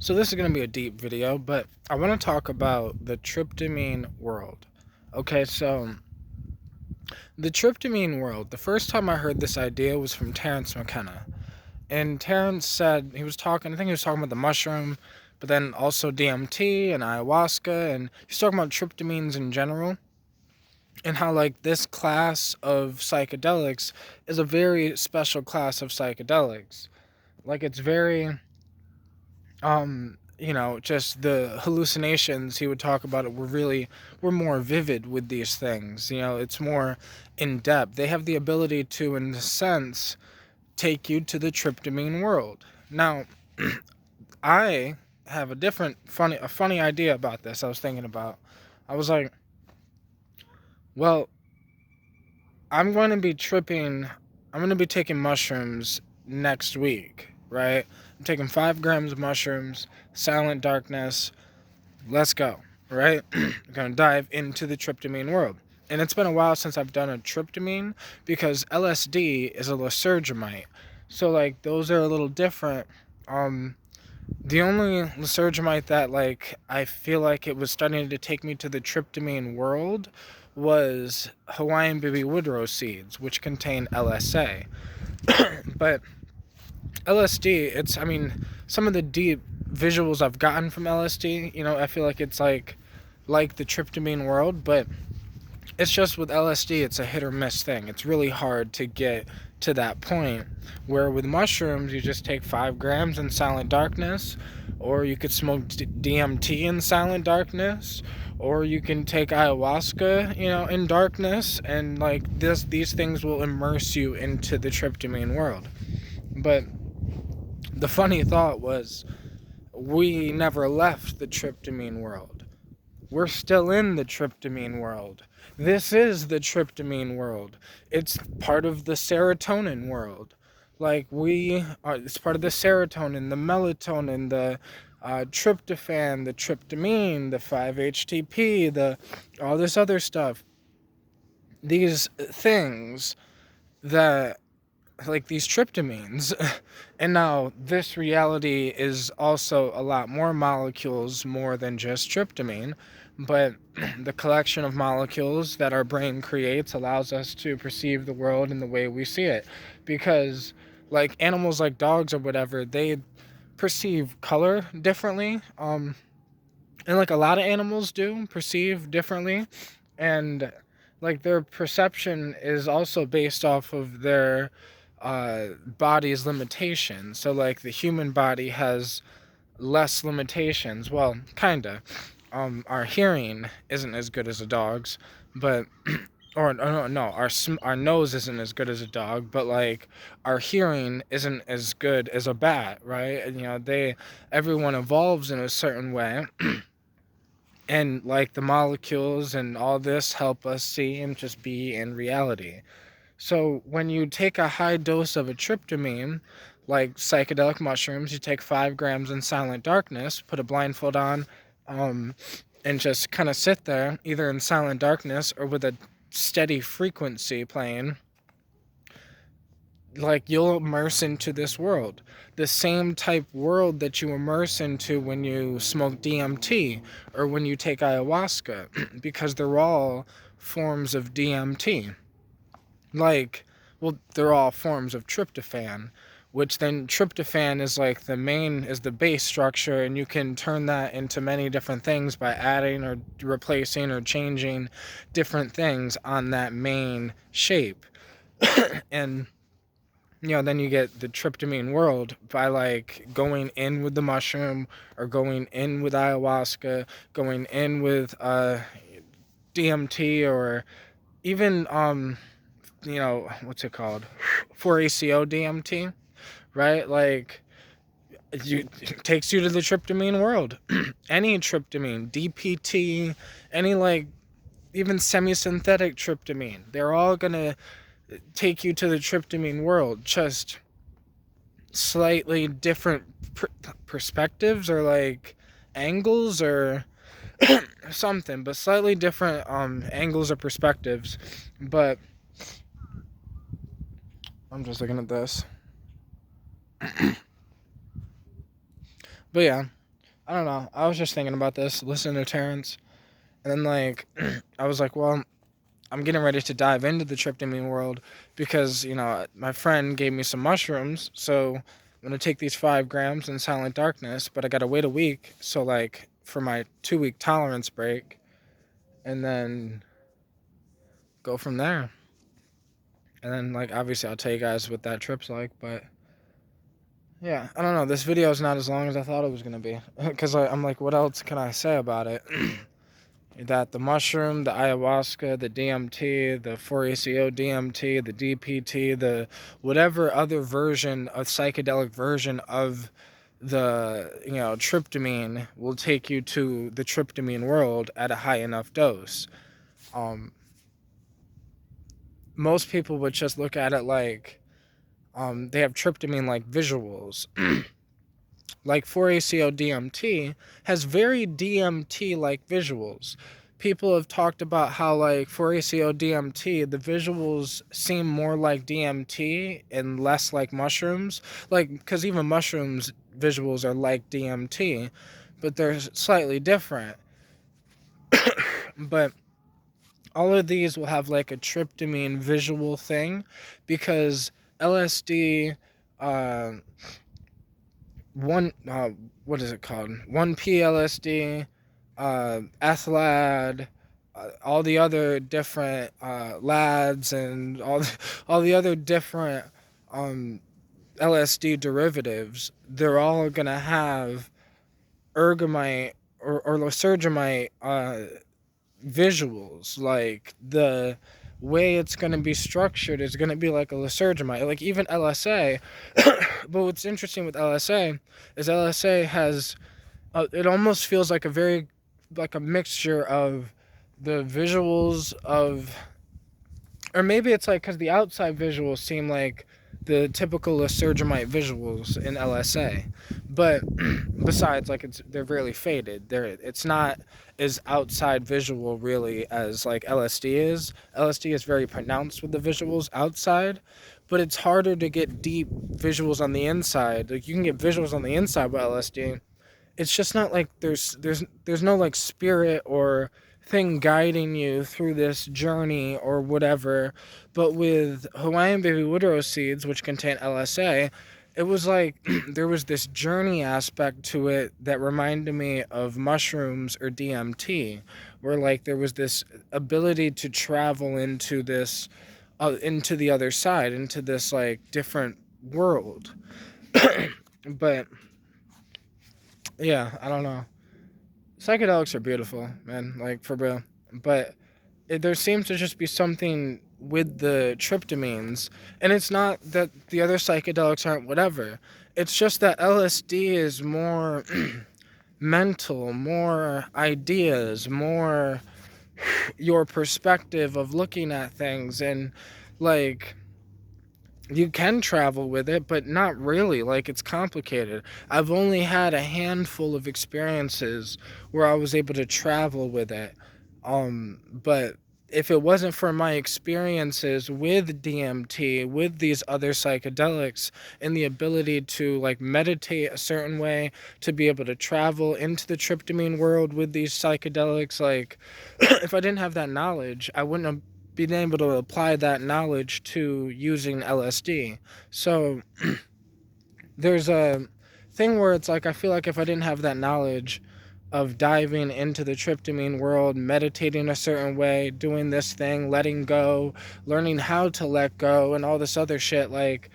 So this is going to be a deep video, but I want to talk about the tryptamine world. Okay, so the tryptamine world, the first time I heard this idea was from Terrence McKenna. And Terrence said, he was talking, I think he was talking about the mushroom, but then also DMT and ayahuasca, and he's talking about tryptamines in general, and how, like, this class of psychedelics is a very special class of psychedelics. Like, it's very just the hallucinations he would talk about it were more vivid with these things. It's more in depth. They have the ability to, in a sense, take you to the tryptamine world. Now, I have a funny idea about this. I was thinking about. I was like, well, I'm going to be tripping. I'm going to be taking mushrooms next week, right? I'm taking 5 grams of mushrooms, silent darkness. Let's go, right? I'm going to dive into the tryptamine world. And it's been a while since I've done a tryptamine because LSD is a lysergamite. So, like, those are a little different. The only lysergamite that, like, I feel like it was starting to take me to the tryptamine world was Hawaiian baby woodrose seeds, which contain LSA. But LSD, some of the deep visuals I've gotten from LSD, I feel like it's like the tryptamine world, but it's just with LSD, it's a hit or miss thing. It's really hard to get to that point. Where with mushrooms, you just take 5 grams in silent darkness, or you could smoke DMT in silent darkness, or you can take ayahuasca, in darkness, and like these things will immerse you into the tryptamine world. But the funny thought was, we never left the tryptamine world. We're still in the tryptamine world. This is the tryptamine world. It's part of the serotonin world. It's part of the serotonin, the melatonin, the tryptophan, the tryptamine, the 5-HTP, all this other stuff. These things that, like, these tryptamines. And now this reality is also a lot more molecules, more than just tryptamine, but the collection of molecules that our brain creates allows us to perceive the world in the way we see it. Because, like, animals like dogs or whatever, they perceive color differently, and like a lot of animals do perceive differently, and like their perception is also based off of their body's limitations. So, like, the human body has less limitations. Well, kinda. Our hearing isn't as good as a dog's, but or no, our nose isn't as good as a dog, but, like, our hearing isn't as good as a bat, right? And, everyone evolves in a certain way, and, like, the molecules and all this help us see and just be in reality. So when you take a high dose of a tryptamine, like psychedelic mushrooms, you take 5 grams in silent darkness, put a blindfold on, um, and just kind of sit there, either in silent darkness or with a steady frequency playing, like, you'll immerse into this world. The same type world that you immerse into when you smoke DMT or when you take ayahuasca, because they're all forms of DMT. Like, well, they're all forms of tryptophan, which then tryptophan is like is the base structure, and you can turn that into many different things by adding or replacing or changing different things on that main shape. And then you get the tryptamine world by, like, going in with the mushroom, or going in with ayahuasca, going in with DMT, or even what's it called, 4-ACO DMT, right? Like, it takes you to the tryptamine world. Any tryptamine, DPT, any, like, even semi-synthetic tryptamine, they're all gonna take you to the tryptamine world, just slightly different perspectives, or, like, angles, or something, but slightly different angles or perspectives. But I'm just looking at this. But yeah, I don't know. I was just thinking about this, listening to Terrence, and then like I was like, well, I'm getting ready to dive into the tryptamine world because my friend gave me some mushrooms, so I'm gonna take these 5 grams in Silent Darkness, but I gotta wait a week, so like for my 2 week tolerance break, and then go from there. And then like obviously I'll tell you guys what that trip's like, but yeah, I don't know. This video is not as long as I thought it was gonna be, because I'm like, what else can I say about it? That the mushroom, the ayahuasca, the DMT, the 4-ACO DMT, the DPT, the whatever other version, a psychedelic version of the tryptamine will take you to the tryptamine world at a high enough dose. Um, Most people would just look at it like they have tryptamine like visuals. Like 4-ACO DMT has very DMT like visuals. People have talked about how like 4-ACO DMT, the visuals seem more like DMT and less like mushrooms. Like, because even mushrooms visuals are like DMT, but they're slightly different. But all of these will have like a tryptamine visual thing because LSD, uh, what is it called? 1P LSD, Athlad, all the other different lads, and all the other different um, LSD derivatives. They're all gonna have ergomite or lysergamite visuals. Like the way it's going to be structured is going to be like a lysergamite, like even LSA. But what's interesting with LSA is LSA has it almost feels like a very like a mixture of the visuals of, or maybe it's like because the outside visuals seem like the typical lysergamite visuals in LSA, but besides, like they're really faded. It's not as outside visual really as like LSD is. LSD is very pronounced with the visuals outside, but it's harder to get deep visuals on the inside. Like you can get visuals on the inside with LSD. It's just not like there's no like spirit or thing guiding you through this journey or whatever. But with Hawaiian baby woodrow seeds, which contain LSA, it was like there was this journey aspect to it that reminded me of mushrooms or DMT, where like there was this ability to travel into this into the other side, into this like different world. But yeah, I don't know. Psychedelics are beautiful, man, like for real. But there seems to just be something with the tryptamines, and it's not that the other psychedelics aren't whatever. It's just that LSD is more mental, more ideas, more your perspective of looking at things, and like you can travel with it, but not really. Like, it's complicated. I've only had a handful of experiences where I was able to travel with it. But if it wasn't for my experiences with DMT, with these other psychedelics, and the ability to like meditate a certain way, to be able to travel into the tryptamine world with these psychedelics, like if I didn't have that knowledge, I wouldn't have been able to apply that knowledge to using LSD. So there's a thing where it's like I feel like if I didn't have that knowledge of diving into the tryptamine world, meditating a certain way, doing this thing, letting go, learning how to let go, and all this other shit, like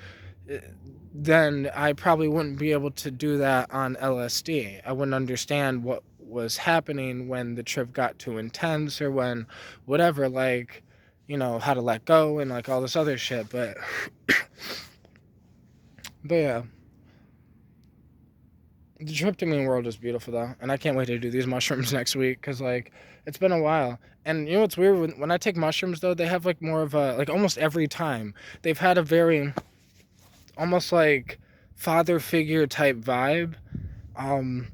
then I probably wouldn't be able to do that on LSD. I wouldn't understand what was happening when the trip got too intense or when whatever, like, how to let go and like all this other shit. But yeah, the tryptamine world is beautiful though, and I can't wait to do these mushrooms next week because like it's been a while. And you know what's weird, when I take mushrooms though, they have like more of a, like almost every time they've had a very almost like father figure type vibe. um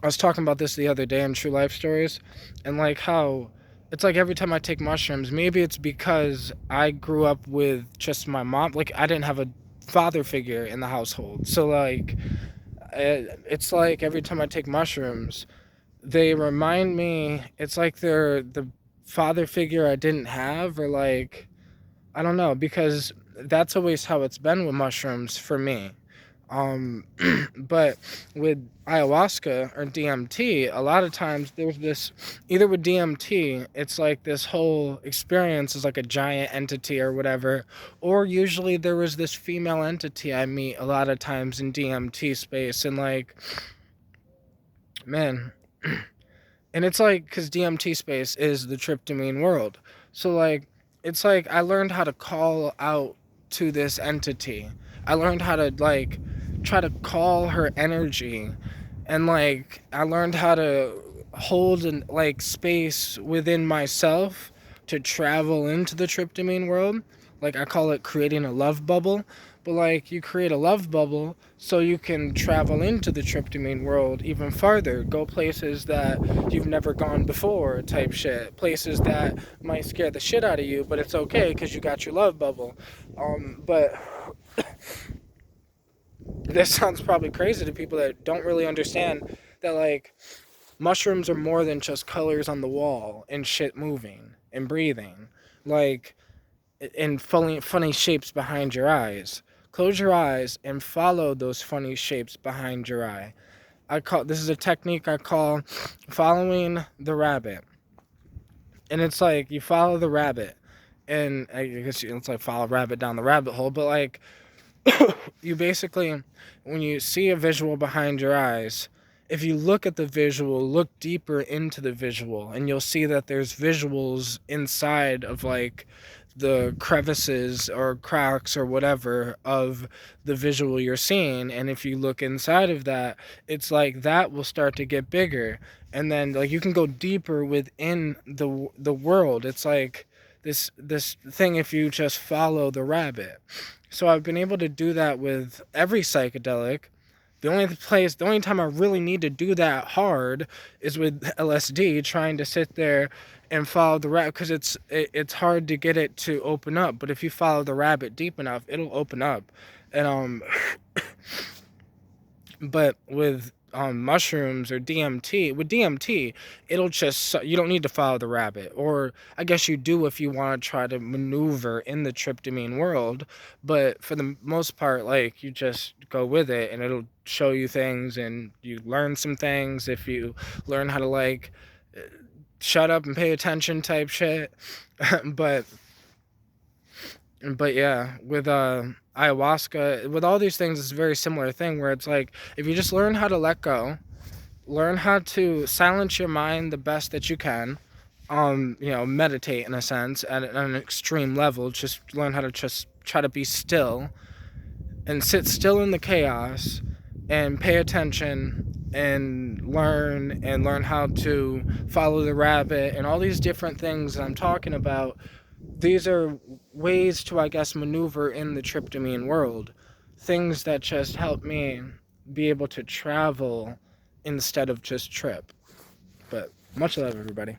I was talking about this the other day in True Life Stories, and like how it's like every time I take mushrooms, maybe it's because I grew up with just my mom. Like I didn't have a father figure in the household, so like It's like every time I take mushrooms, they remind me, it's like they're the father figure I didn't have, or like, I don't know, because that's always how it's been with mushrooms for me. Um, but with ayahuasca or DMT, a lot of times there's this, either with DMT, it's like this whole experience is like a giant entity or whatever, or usually there was this female entity I meet a lot of times in DMT space, and like, man, and it's like, because DMT space is the tryptamine world. So like, it's like I learned how to call out to this entity. I learned how to like try to call her energy, and like I learned how to hold an like space within myself to travel into the tryptamine world. Like I call it creating a love bubble. But like you create a love bubble so you can travel into the tryptamine world even farther, go places that you've never gone before, type shit. Places that might scare the shit out of you, but it's okay because you got your love bubble. But this sounds probably crazy to people that don't really understand that like mushrooms are more than just colors on the wall and shit moving and breathing. Like, in funny shapes behind your eyes. Close your eyes and follow those funny shapes behind your eye. This is a technique I call following the rabbit. And it's like you follow the rabbit, and I guess it's like follow a rabbit down the rabbit hole, but like you basically, when you see a visual behind your eyes, if you look at the visual, look deeper into the visual, and you'll see that there's visuals inside of like the crevices or cracks or whatever of the visual you're seeing. And if you look inside of that, it's like that will start to get bigger, and then like you can go deeper within the world. It's like this thing if you just follow the rabbit. So I've been able to do that with every psychedelic. The only time I really need to do that hard is with LSD, trying to sit there and follow the rabbit, because it's hard to get it to open up. But if you follow the rabbit deep enough, it'll open up. And but with mushrooms or DMT, with DMT, it'll just, you don't need to follow the rabbit, or I guess you do if you want to try to maneuver in the tryptamine world. But for the most part, like you just go with it, and it'll show you things, and you learn some things if you learn how to like shut up and pay attention type shit. but but yeah, with ayahuasca, with all these things, it's a very similar thing where it's like if you just learn how to let go, learn how to silence your mind the best that you can, meditate in a sense at an extreme level, just learn how to just try to be still and sit still in the chaos and pay attention and learn how to follow the rabbit and all these different things that I'm talking about. These are ways to, I guess, maneuver in the tryptamine world. Things that just help me be able to travel instead of just trip. But much love, everybody.